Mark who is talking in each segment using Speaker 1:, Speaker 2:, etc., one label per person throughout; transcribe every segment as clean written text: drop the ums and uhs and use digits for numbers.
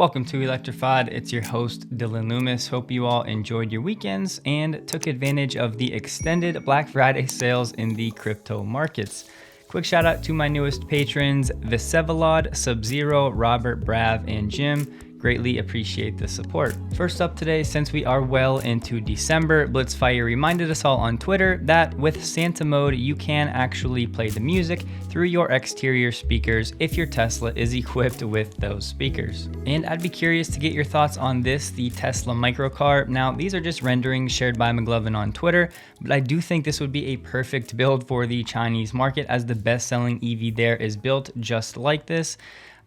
Speaker 1: Welcome to Electrified. It's your host, Dylan Loomis. Hope you all enjoyed your weekends and took advantage of the extended Black Friday sales in the crypto markets. Quick shout out to my newest patrons, Visevalod, Sub-Zero, Robert, Brav, and Jim. Greatly appreciate the support. First up today, since we are well into December, Blitzfire reminded us all on Twitter that with Santa mode, you can actually play the music through your exterior speakers if your Tesla is equipped with those speakers. And I'd be curious to get your thoughts on this, the Tesla microcar. Now, these are just renderings shared by McLovin on Twitter, but I do think this would be a perfect build for the Chinese market, as the best-selling EV there is built just like this.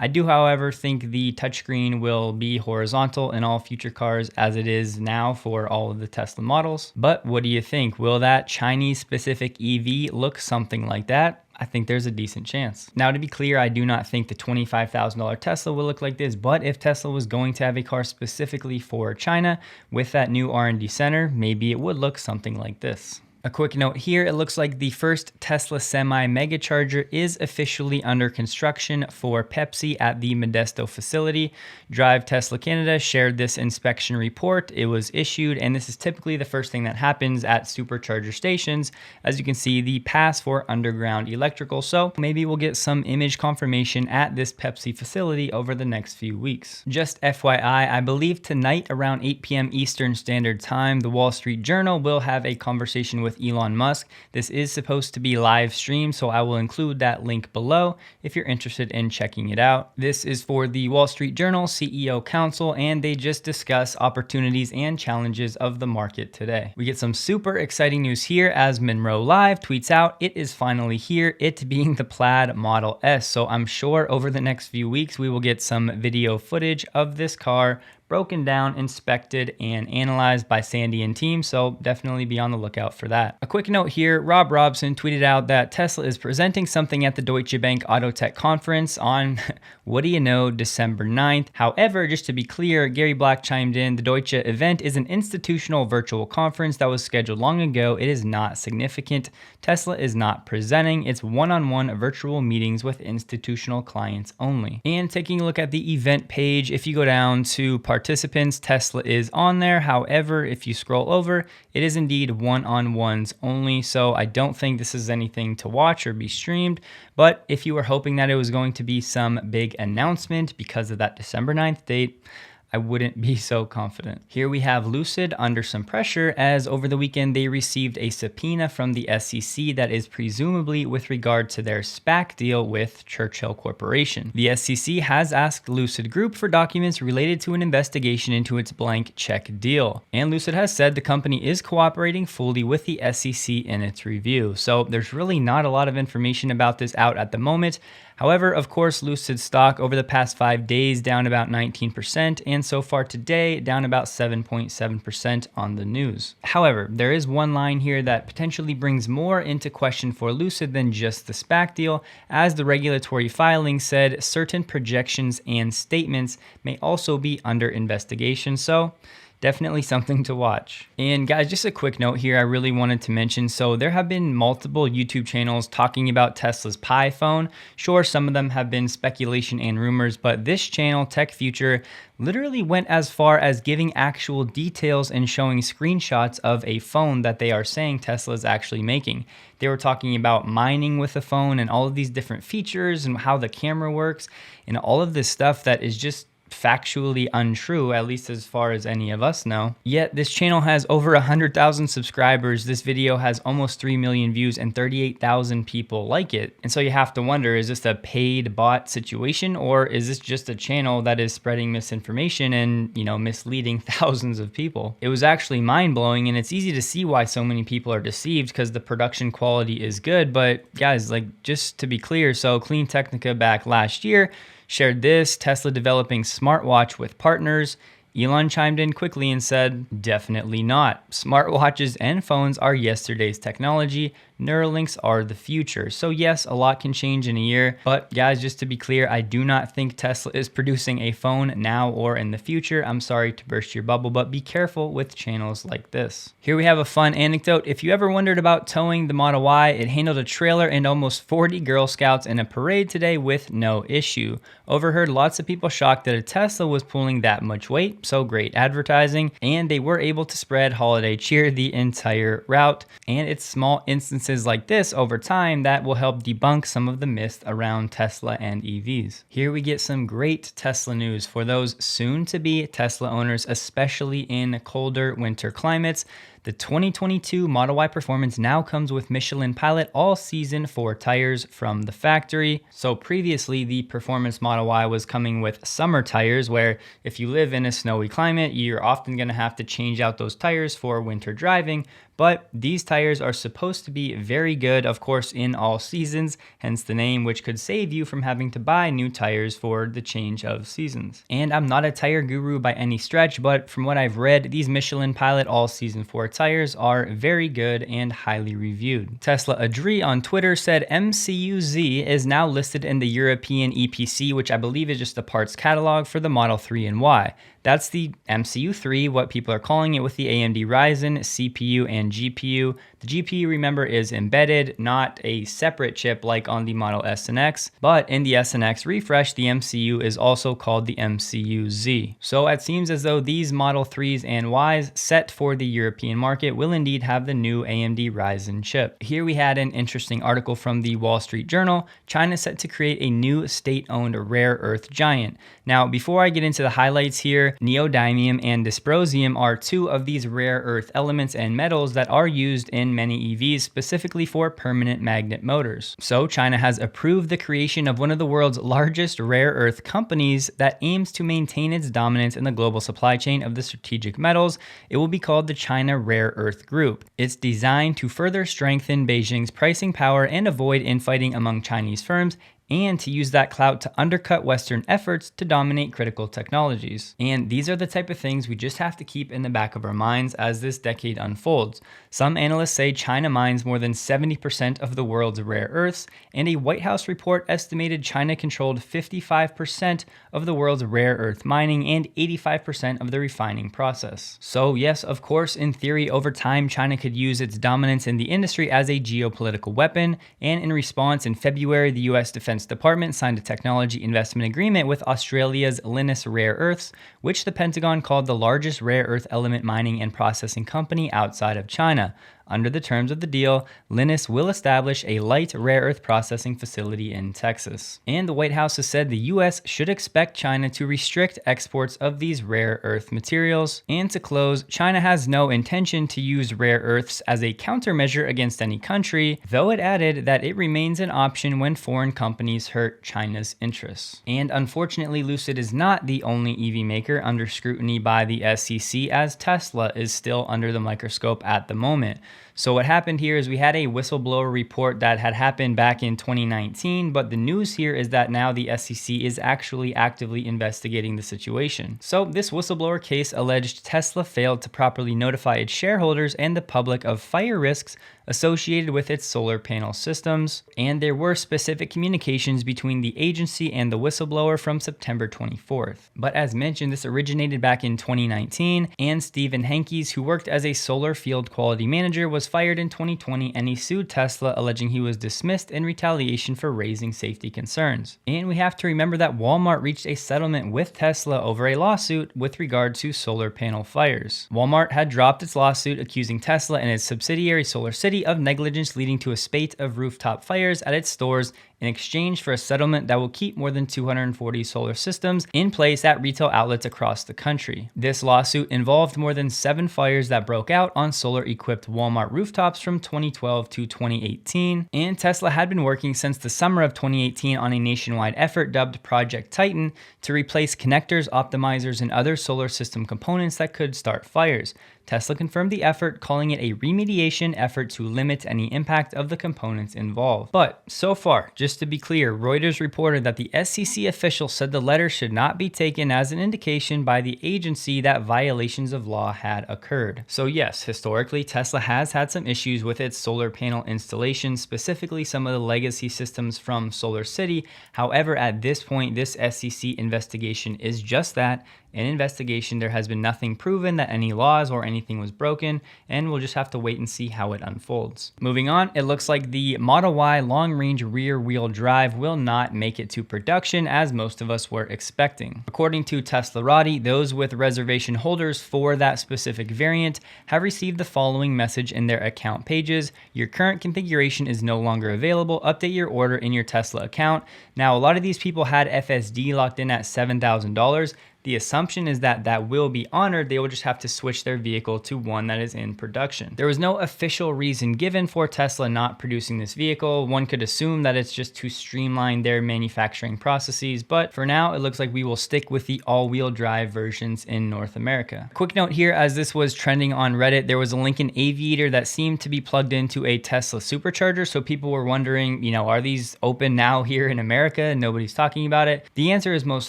Speaker 1: I do, however, think the touchscreen will be horizontal in all future cars as it is now for all of the Tesla models. But what do you think? Will that Chinese-specific EV look something like that? I think there's a decent chance. Now, to be clear, I do not think the $25,000 Tesla will look like this, but if Tesla was going to have a car specifically for China with that new R&D center, maybe it would look something like this. A quick note here, it looks like the first Tesla Semi Megacharger is officially under construction for Pepsi at the Modesto facility. Drive Tesla Canada shared this inspection report. It was issued, and this is typically the first thing that happens at Supercharger stations. As you can see, the pass for underground electrical, so maybe we'll get some image confirmation at this Pepsi facility over the next few weeks. Just FYI, I believe tonight around 8 p.m. Eastern Standard Time, the Wall Street Journal will have a conversation with Elon Musk. This is supposed to be live streamed, so I will include that link below if you're interested in checking it out. This is for the Wall Street Journal CEO Council, and they just discuss opportunities and challenges of the market today. We get some super exciting news here as Monroe Live tweets out, it is finally here, it being the Plaid Model S. So I'm sure over the next few weeks we will get some video footage of this car broken down, inspected, and analyzed by Sandy and team, so definitely be on the lookout for that. A quick note here, Rob Robson tweeted out that Tesla is presenting something at the Deutsche Bank Auto Tech Conference on, what do you know, December 9th. However, just to be clear, Gary Black chimed in, the Deutsche event is an institutional virtual conference that was scheduled long ago. It is not significant. Tesla is not presenting. It's one-on-one virtual meetings with institutional clients only. And taking a look at the event page, if you go down to participants, Tesla is on there. However, if you scroll over, it is indeed one-on-ones only. So I don't think this is anything to watch or be streamed. But if you were hoping that it was going to be some big announcement because of that December 9th date, I wouldn't be so confident. Here we have Lucid under some pressure as over the weekend they received a subpoena from the SEC that is presumably with regard to their SPAC deal with Churchill Corporation. The SEC has asked Lucid Group for documents related to an investigation into its blank check deal. And Lucid has said the company is cooperating fully with the SEC in its review. So there's really not a lot of information about this out at the moment. However, of course, Lucid stock over the past 5 days down about 19%, and so far today down about 7.7% on the news. However, there is one line here that potentially brings more into question for Lucid than just the SPAC deal, as the regulatory filing said certain projections and statements may also be under investigation. So definitely something to watch. And guys, just a quick note here I really wanted to mention. So there have been multiple YouTube channels talking about Tesla's Pi phone. Sure, some of them have been speculation and rumors, but this channel, Tech Future, literally went as far as giving actual details and showing screenshots of a phone that they are saying Tesla is actually making. They were talking about mining with the phone and all of these different features and how the camera works and all of this stuff that is just factually untrue, at least as far as any of us know. Yet this channel has over 100,000 subscribers. This video has almost 3 million views and 38,000 people like it. And so you have to wonder, is this a paid bot situation, or is this just a channel that is spreading misinformation and, misleading thousands of people? It was actually mind-blowing, and it's easy to see why so many people are deceived because the production quality is good. But guys, just to be clear, so Clean Technica back last year shared this, Tesla developing smartwatch with partners. Elon chimed in quickly and said, definitely not. Smartwatches and phones are yesterday's technology. Neuralinks are the future. So yes, a lot can change in a year, but guys, just to be clear, I do not think Tesla is producing a phone now or in the future. I'm sorry to burst your bubble, but be careful with channels like this. Here we have a fun anecdote. If you ever wondered about towing the Model Y, it handled a trailer and almost 40 Girl Scouts in a parade today with no issue. Overheard lots of people shocked that a Tesla was pulling that much weight, so great advertising, and they were able to spread holiday cheer the entire route. And it's small instances like this over time that will help debunk some of the myths around Tesla and EVs. Here we get some great Tesla news for those soon-to-be Tesla owners, especially in colder winter climates. The 2022 Model Y Performance now comes with Michelin Pilot all-season 4 tires from the factory. So previously, the Performance Model Y was coming with summer tires, where if you live in a snowy climate, you're often going to have to change out those tires for winter driving. But these tires are supposed to be very good, of course, in all seasons, hence the name, which could save you from having to buy new tires for the change of seasons. And I'm not a tire guru by any stretch, but from what I've read, these Michelin Pilot all-season 4 tires are very good and highly reviewed. Tesla Adri on Twitter said MCU-Z is now listed in the European EPC, which I believe is just the parts catalog for the Model 3 and Y. That's the MCU3, what people are calling it, with the AMD Ryzen CPU and GPU. The GPU, remember, is embedded, not a separate chip like on the Model S and X, but in the S and X refresh, the MCU is also called the MCU-Z. So it seems as though these Model 3s and Ys set for the European market will indeed have the new AMD Ryzen chip. Here we had an interesting article from the Wall Street Journal. China set to create a new state-owned rare earth giant. Now, before I get into the highlights here, neodymium and dysprosium are two of these rare earth elements and metals that are used in many EVs, specifically for permanent magnet motors. So China has approved the creation of one of the world's largest rare earth companies that aims to maintain its dominance in the global supply chain of the strategic metals. It will be called the China Rare Earth Group. It's designed to further strengthen Beijing's pricing power and avoid infighting among Chinese firms, and to use that clout to undercut Western efforts to dominate critical technologies. And these are the type of things we just have to keep in the back of our minds as this decade unfolds. Some analysts say China mines more than 70% of the world's rare earths, and a White House report estimated China controlled 55% of the world's rare earth mining and 85% of the refining process. So yes, of course, in theory, over time, China could use its dominance in the industry as a geopolitical weapon, and in response, in February, the US Defense Department signed a technology investment agreement with Australia's Lynas Rare Earths, which the Pentagon called the largest rare earth element mining and processing company outside of China. Under the terms of the deal, Lynas will establish a light rare earth processing facility in Texas. And the White House has said the US should expect China to restrict exports of these rare earth materials. And to close, China has no intention to use rare earths as a countermeasure against any country, though it added that it remains an option when foreign companies hurt China's interests. And unfortunately, Lucid is not the only EV maker under scrutiny by the SEC, as Tesla is still under the microscope at the moment. So what happened here is we had a whistleblower report that had happened back in 2019, but the news here is that now the SEC is actually actively investigating the situation. So this whistleblower case alleged Tesla failed to properly notify its shareholders and the public of fire risks associated with its solar panel systems, and there were specific communications between the agency and the whistleblower from September 24th. But as mentioned, this originated back in 2019, and Stephen Henkes, who worked as a solar field quality manager, was fired in 2020, and he sued Tesla, alleging he was dismissed in retaliation for raising safety concerns. And we have to remember that Walmart reached a settlement with Tesla over a lawsuit with regard to solar panel fires. Walmart had dropped its lawsuit accusing Tesla and its subsidiary SolarCity of negligence, leading to a spate of rooftop fires at its stores in exchange for a settlement that will keep more than 240 solar systems in place at retail outlets across the country. This lawsuit involved more than 7 fires that broke out on solar-equipped Walmart rooftops from 2012 to 2018, and Tesla had been working since the summer of 2018 on a nationwide effort dubbed Project Titan to replace connectors, optimizers, and other solar system components that could start fires. Tesla confirmed the effort, calling it a remediation effort to limit any impact of the components involved. But so far, just just to be clear, Reuters reported that the SEC official said the letter should not be taken as an indication by the agency that violations of law had occurred. So yes, historically, Tesla has had some issues with its solar panel installation, specifically some of the legacy systems from Solar City. However, at this point, this SEC investigation is just that, an investigation. There has been nothing proven that any laws or anything was broken, and we'll just have to wait and see how it unfolds. Moving on, it looks like the Model Y long-range rear-wheel drive will not make it to production as most of us were expecting. According to Teslarati, those with reservation holders for that specific variant have received the following message in their account pages: your current configuration is no longer available. Update your order in your Tesla account. Now, a lot of these people had FSD locked in at $7,000. The assumption is that that will be honored. They will just have to switch their vehicle to one that is in production. There was no official reason given for Tesla not producing this vehicle. One could assume that it's just to streamline their manufacturing processes, but for now, it looks like we will stick with the all-wheel drive versions in North America. Quick note here, as this was trending on Reddit, there was a Lincoln Aviator that seemed to be plugged into a Tesla Supercharger, so people were wondering, are these open now here in America and nobody's talking about it? The answer is most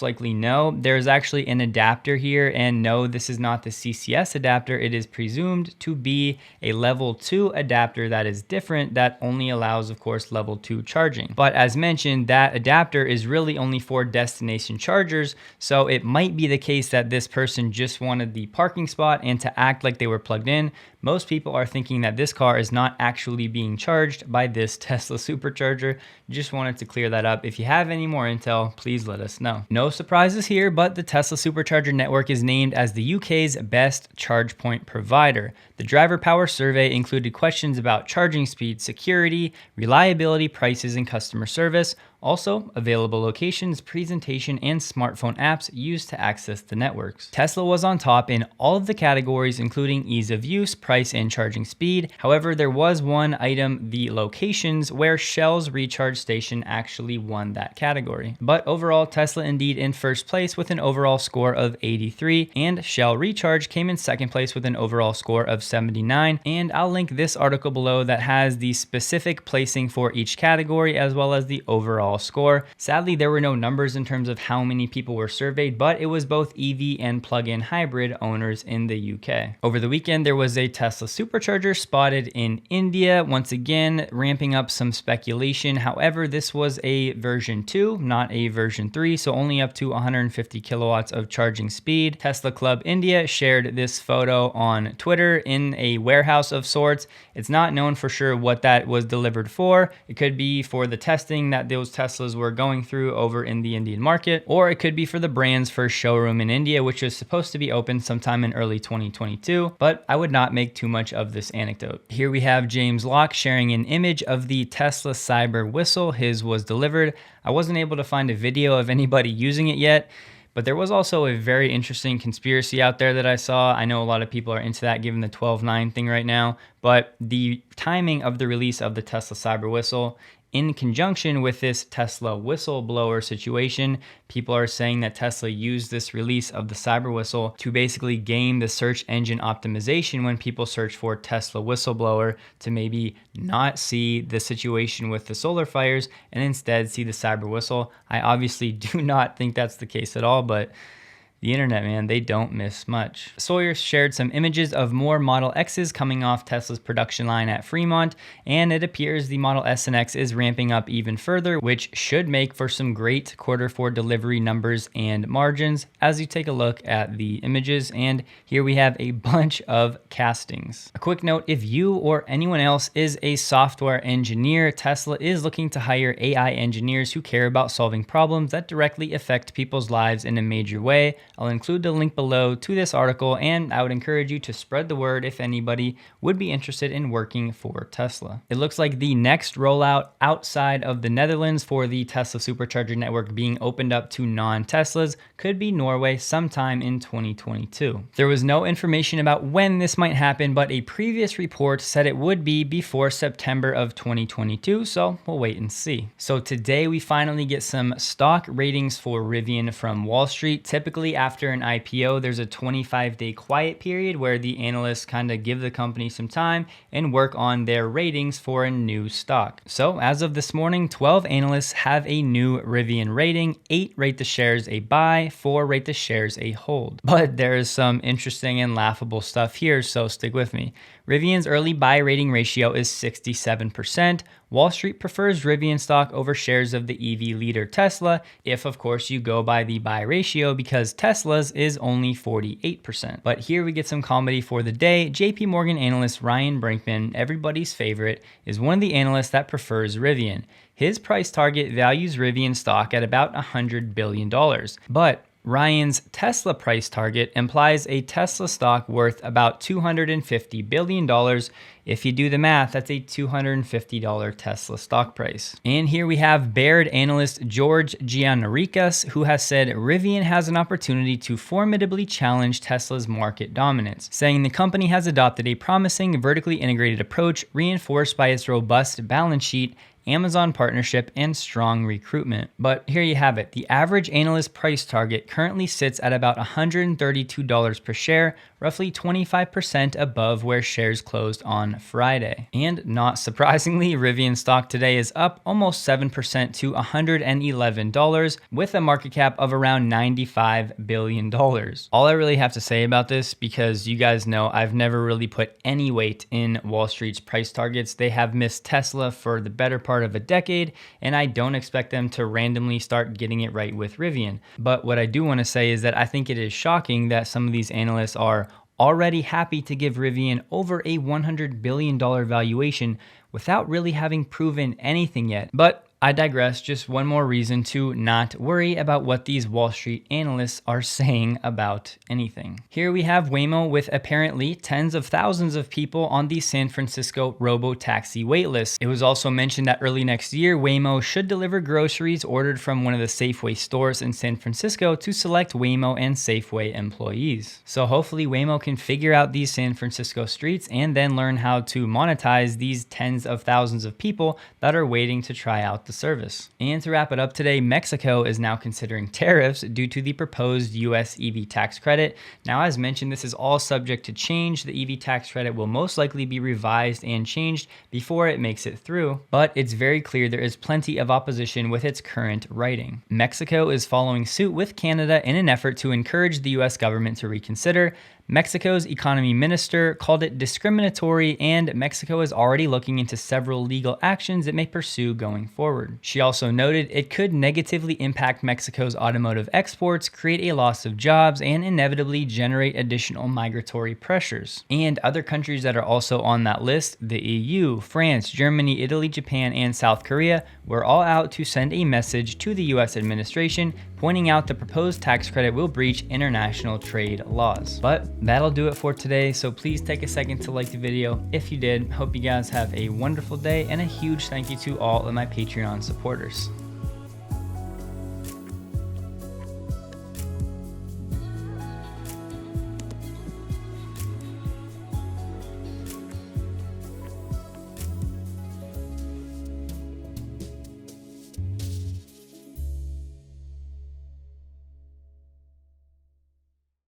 Speaker 1: likely no. There's actually an adapter here, and no, this is not the CCS adapter. It is presumed to be a level 2 adapter that is different, that only allows, of course, level 2 charging. But as mentioned, that adapter is really only for destination chargers, so it might be the case that this person just wanted the parking spot and to act like they were plugged in. Most people are thinking that this car is not actually being charged by this Tesla Supercharger. Just wanted to clear that up. If you have any more intel, please let us know. No surprises here, but the Tesla Supercharger network is named as the UK's best charge point provider. The driver power survey included questions about charging speed, security, reliability, prices, and customer service. Also, available locations, presentation, and smartphone apps used to access the networks. Tesla was on top in all of the categories, including ease of use, price, and charging speed. However, there was one item, the locations, where Shell's recharge station actually won that category. But overall, Tesla indeed in first place with an overall score of 83, and Shell Recharge came in second place with an overall score of 79. And I'll link this article below that has the specific placing for each category as well as the overall score. Sadly, there were no numbers in terms of how many people were surveyed, but it was both EV and plug-in hybrid owners in the UK. Over the weekend, there was a Tesla Supercharger spotted in India, once again ramping up some speculation. However, this was a version 2, not a version 3, so only up to 150 kilowatts of charging speed. Tesla Club India shared this photo on Twitter in a warehouse of sorts. It's not known for sure what that was delivered for. It could be for the testing that those Teslas were going through over in the Indian market, or it could be for the brand's first showroom in India, which was supposed to be open sometime in early 2022, but I would not make too much of this anecdote. Here we have James Locke sharing an image of the Tesla Cyber whistle. His was delivered. I wasn't able to find a video of anybody using it yet, but there was also a very interesting conspiracy out there that I saw. I know a lot of people are into that given the 12/9 thing right now, but the timing of the release of the Tesla Cyber whistle in conjunction with this Tesla whistleblower situation, people are saying that Tesla used this release of the Cyber whistle to basically game the search engine optimization when people search for Tesla whistleblower, to maybe not see the situation with the solar fires and instead see the Cyber whistle. I obviously do not think that's the case at all, but the internet, man, they don't miss much. Sawyer shared some images of more Model X's coming off Tesla's production line at Fremont, and it appears the Model S and X is ramping up even further, which should make for some great Q4 delivery numbers and margins as you take a look at the images. And here we have a bunch of castings. A quick note, if you or anyone else is a software engineer, Tesla is looking to hire AI engineers who care about solving problems that directly affect people's lives in a major way. I'll include the link below to this article, and I would encourage you to spread the word if anybody would be interested in working for Tesla. It looks like the next rollout outside of the Netherlands for the Tesla Supercharger network being opened up to non-Teslas could be Norway sometime in 2022. There was no information about when this might happen, but a previous report said it would be before September of 2022, so we'll wait and see. So today we finally get some stock ratings for Rivian from Wall Street. Typically after after an IPO, there's a 25-day quiet period where the analysts kind of give the company some time and work on their ratings for a new stock. So as of this morning, 12 analysts have a new Rivian rating, 8 rate the shares a buy, 4 rate the shares a hold. But there is some interesting and laughable stuff here, so stick with me. Rivian's early buy rating ratio is 67%. Wall Street prefers Rivian stock over shares of the EV leader Tesla, if of course you go by the buy ratio, because Tesla's is only 48%. But here we get some comedy for the day. JP Morgan analyst Ryan Brinkman, everybody's favorite, is one of the analysts that prefers Rivian. His price target values Rivian stock at about $100 billion. But Ryan's Tesla price target implies a Tesla stock worth about $250 billion. If you do the math, that's a $250 Tesla stock price. And here we have Baird analyst George Gianarikas, who has said Rivian has an opportunity to formidably challenge Tesla's market dominance, saying the company has adopted a promising vertically integrated approach reinforced by its robust balance sheet, Amazon partnership, and strong recruitment. But here you have it. The average analyst price target currently sits at about $132 per share, roughly 25% above where shares closed on Friday. And not surprisingly, Rivian stock today is up almost 7% to $111 with a market cap of around $95 billion. All I really have to say about this, because you guys know I've never really put any weight in Wall Street's price targets. They have missed Tesla for the better part of a decade, and I don't expect them to randomly start getting it right with Rivian. But what I do want to say is that I think it is shocking that some of these analysts are already happy to give Rivian over a $100 billion valuation without really having proven anything yet. But I digress. Just one more reason to not worry about what these Wall Street analysts are saying about anything. Here we have Waymo with apparently tens of thousands of people on the San Francisco robo-taxi waitlist. It was also mentioned that early next year, Waymo should deliver groceries ordered from one of the Safeway stores in San Francisco to select Waymo and Safeway employees. So hopefully Waymo can figure out these San Francisco streets and then learn how to monetize these tens of thousands of people that are waiting to try out the service. And to wrap it up today, Mexico is now considering tariffs due to the proposed US EV tax credit. Now, as mentioned, this is all subject to change. The EV tax credit will most likely be revised and changed before it makes it through, but it's very clear there is plenty of opposition with its current writing. Mexico is following suit with Canada in an effort to encourage the US government to reconsider. Mexico's economy minister called it discriminatory, and Mexico is already looking into several legal actions it may pursue going forward. She also noted it could negatively impact Mexico's automotive exports, create a loss of jobs, and inevitably generate additional migratory pressures. And other countries that are also on that list, the EU, France, Germany, Italy, Japan, and South Korea, were all out to send a message to the US administration pointing out the proposed tax credit will breach international trade laws. But that'll do it for today, so please take a second to like the video if you did. Hope you guys have a wonderful day, and a huge thank you to all of my Patreon supporters.